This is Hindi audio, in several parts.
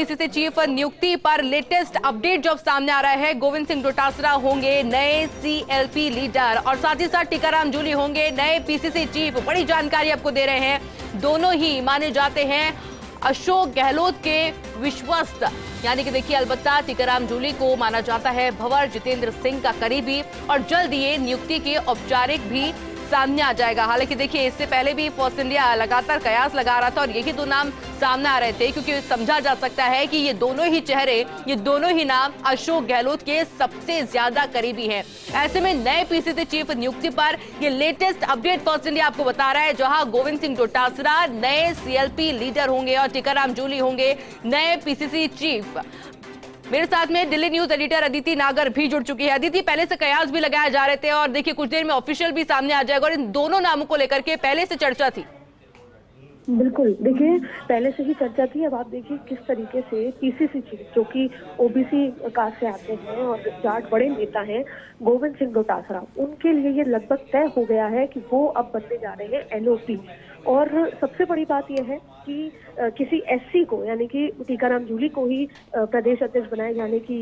पीसीसी चीफ नियुक्ति पर लेटेस्ट अपडेट जो सामने आ रहा है। गोविंद सिंह डोटासरा होंगे नए सीएलपी लीडर और साथ ही साथ टीकाराम जूली होंगे नए पीसीसी चीफ। बड़ी जानकारी आपको दे रहे हैं। दोनों ही माने जाते हैं अशोक गहलोत के विश्वस्त, यानी कि देखिए अलबत्ता टीकाराम जूली को माना जाता है भंवर जितेंद्र सिंह का करीबी और जल्द ये नियुक्ति के औपचारिक भी सामने आ जाएगा। हालांकि देखिए इससे पहले भी फॉर्स इंडिया लगातार कयास लगा रहा था और यही दो नाम सामने आ रहे थे, क्योंकि समझा जा सकता है कि ये दोनों ही चेहरे, ये दोनों ही नाम अशोक गहलोत के सबसे ज्यादा करीबी हैं। ऐसे में नए पीसीसी चीफ नियुक्ति पर ये लेटेस्ट अपडेट फॉर्स इंडिया आपको बता रहा है, जहां गोविंद सिंह डोटासरा नए सीएलपी लीडर होंगे और टीकाराम जूली होंगे नए पीसीसी चीफ। मेरे साथ में दिल्ली न्यूज एडिटर अदिति नागर भी जुड़ चुकी है। अदिति, पहले से कयास भी लगाए जा रहे थे और देखिए कुछ देर में ऑफिशियल भी सामने आ जाएगा और इन दोनों नामों को लेकर के पहले से चर्चा थी। बिल्कुल, देखिए पहले से ही चर्चा थी। अब आप देखिए किस तरीके से पीसीसी चीफ जो कि ओबीसी कास्ट से आते हैं और जाट बड़े नेता हैं गोविंद सिंह डोटासरा, उनके लिए ये लगभग तय हो गया है कि वो अब बनने जा रहे हैं एलओपी। और सबसे बड़ी बात यह है कि किसी एससी को यानी कि टीकाराम जूली को ही प्रदेश अध्यक्ष बनाए जाने की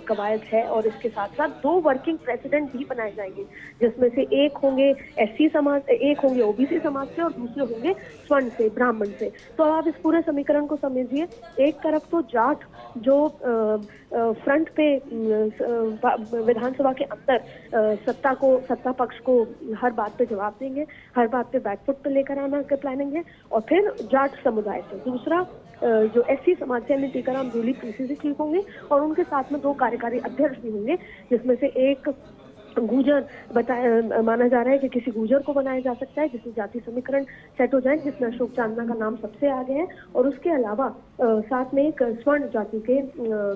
कवायद है और इसके साथ साथ 2 वर्किंग प्रेसिडेंट भी बनाए जाएंगे, जिसमें से एक होंगे एससी समाज, एक होंगे ओबीसी समाज से और दूसरे होंगे स्वर्ण से, ब्राह्मण से। तो आप इस पूरे समीकरण को समझिए। एक तरफ तो जाट जो फ्रंट पे विधानसभा के अंदर सत्ता पक्ष को हर बात पे जवाब देंगे, हर बात पे बैकफुट पे लेकर आना का प्लानिंग है। और फिर जाट समुदाय से दूसरा जो एससी समाज से यानी टीकाराम जूली पीसीसी चीफ होंगे और उनके साथ में 2 कार्यकारी अध्यक्ष भी होंगे, जिसमें से एक गुजर माना जा रहा है कि किसी गुजर को बनाया जा सकता है जिसमें जाति समीकरण सेट हो जाए, जिसमें अशोक चांदना का नाम सबसे आगे है। और उसके अलावा साथ में एक स्वर्ण जाति के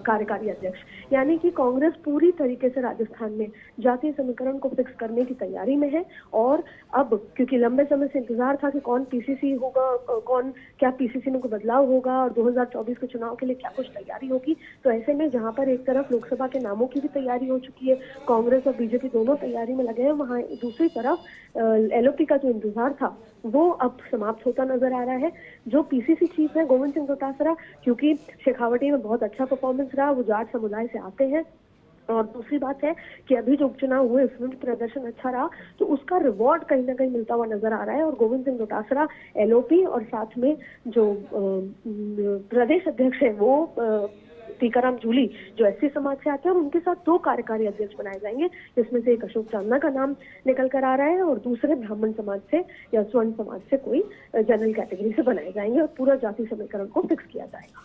कार्यकारी अध्यक्ष, यानी कि कांग्रेस पूरी तरीके से राजस्थान में जातीय समीकरण को फिक्स करने की तैयारी में है। और अब क्योंकि लंबे समय से इंतजार था कि कौन पीसीसी होगा, कौन क्या पीसीसी में कोई बदलाव होगा और 2024 के चुनाव के लिए क्या कुछ तैयारी होगी, तो ऐसे में जहां पर एक तरफ लोकसभा के नामों की भी तैयारी हो चुकी है, कांग्रेस और बीजेपी दोनों तैयारी में लगे हैं, वहां दूसरी तरफ एलओपी का जो इंतजार था वो अब समाप्त होता नजर आ रहा है। जो पीसीसी चीफ है गोविंद सिंह डोटासरा, क्योंकि शेखावटी में बहुत अच्छा परफॉर्मेंस रहा, वो जाट समुदाय से आते हैं। और दूसरी बात है कि अभी जो उपचुनाव हुए उसमें प्रदर्शन अच्छा रहा, तो उसका रिवॉर्ड कहीं ना कहीं मिलता हुआ नजर आ रहा है। और गोविंद सिंह डोटासरा एलओपी और साथ में जो प्रदेश अध्यक्ष है वो टीकाराम जूली जो एससी समाज से आते हैं, और उनके साथ 2 कार्यकारी अध्यक्ष बनाए जाएंगे, जिसमें से एक अशोक चांदना का नाम निकल कर आ रहा है और दूसरे ब्राह्मण समाज से या स्वर्ण समाज से कोई जनरल कैटेगरी से बनाए जाएंगे और पूरा जाति समीकरण को फिक्स किया जाएगा।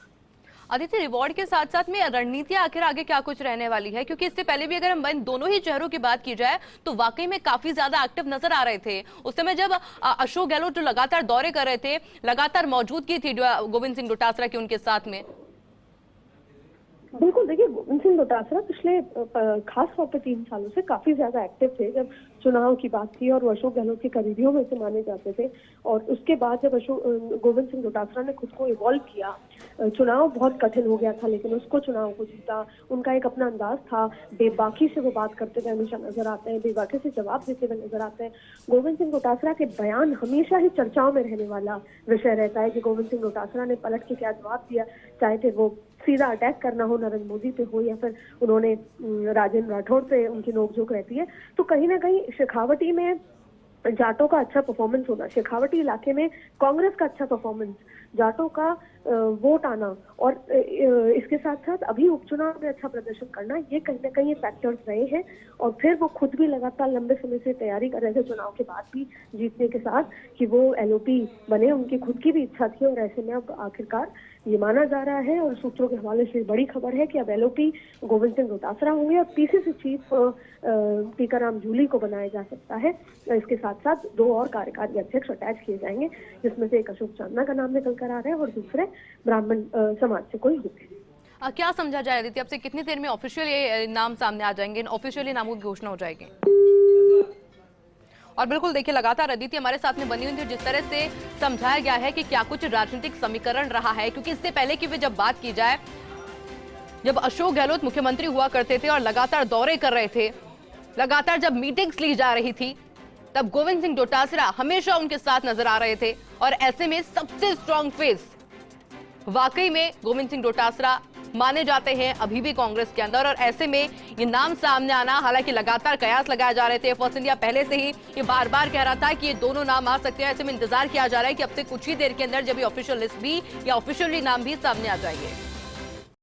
आदित्य, रिवॉर्ड के साथ साथ में रणनीति आखिर आगे क्या कुछ रहने वाली है? क्योंकि इससे पहले भी अगर हम इन दोनों ही चेहरों की बात की जाए तो वाकई में काफी ज्यादा एक्टिव नजर आ रहे थे उस समय जब अशोक गहलोत जो लगातार दौरे कर रहे थे, लगातार मौजूदगी थी गोविंद सिंह डोटासरा की उनके साथ में। बिल्कुल, देखिए गोविंद सिंह डोटासरा पिछले खास तौर पर 3 सालों से काफी ज्यादा एक्टिव थे। जब चुनाव की बात थी और वो अशोक गहलोत के करीबियों में से माने जाते थे, और उसके बाद जब गोविंद सिंह डोटासरा ने खुद को इवॉल्व किया, चुनाव बहुत कठिन हो गया था लेकिन उसको चुनाव को जीता। उनका एक अपना अंदाज था, बेबाकी से वो बात करते हुए हमेशा नजर आते हैं, बेबाकी से जवाब देते हुए नजर आते हैं। गोविंद सिंह डोटासरा के बयान हमेशा ही चर्चाओं में रहने वाला विषय रहता है कि गोविंद सिंह डोटासरा ने पलट के क्या जवाब दिया, चाहे फिर वो सीधा अटैक करना हो नरेंद्र मोदी पे हो या फिर उन्होंने राजेंद्र राठौड़ पे उनकी नोकझोंक रहती है। तो कहीं ना कहीं शेखावटी में जाटों का अच्छा परफॉर्मेंस होना, शेखावटी इलाके में कांग्रेस का अच्छा परफॉर्मेंस, जाटों का वोट आना और इसके साथ साथ अभी उपचुनाव में अच्छा प्रदर्शन करना, ये कहीं ना कहीं ये फैक्टर्स रहे हैं। और फिर वो खुद भी लगातार लंबे समय से तैयारी कर रहे थे चुनाव के बाद भी जीतने के साथ कि वो एलओपी बने, उनकी खुद की भी इच्छा थी। और ऐसे में अब आखिरकार ये माना जा रहा है और सूत्रों के हवाले से बड़ी खबर है कि अब एलओपी गोविंद सिंह डोटासरा होंगे और पीसीसी चीफ टीकाराम जूली को बनाया जा सकता है। इसके साथ साथ 2 और कार्यकारी अध्यक्ष अटैच किए जाएंगे, जिसमें से एक अशोक चांदना का नाम निकल कर आ रहा है और दूसरे ब्राह्मण समाज से कोई होंगे। क्या समझा जाए आदित्य, अब से कितनी देर में ऑफिशियल ये नाम सामने आ जाएंगे, ऑफिशियली नामों की घोषणा हो जाएगी? और बिल्कुल देखिए लगातार अदिति हमारे साथ में बनी हुई थी, जिस तरह से समझाया गया है कि क्या कुछ राजनीतिक समीकरण रहा है। क्योंकि इससे पहले की भी जब बात की जाए, जब अशोक गहलोत मुख्यमंत्री हुआ करते थे और लगातार दौरे कर रहे थे, लगातार जब मीटिंग्स ली जा रही थी, तब गोविंद सिंह डोटासरा हमेशा उनके साथ नजर आ रहे थे। और ऐसे में सबसे स्ट्रॉन्ग फेस वाकई में गोविंद सिंह डोटासरा माने जाते हैं अभी भी कांग्रेस के अंदर, और ऐसे में ये नाम सामने आना, हालांकि लगातार कयास लगाए जा रहे थे, फर्स्ट इंडिया पहले से ही ये बार बार कह रहा था कि ये दोनों नाम आ सकते हैं, ऐसे में इंतजार किया जा रहा है कि अब से कुछ ही देर के अंदर जब ये ऑफिशियल लिस्ट भी या ऑफिशियली नाम भी सामने आ जाएंगे।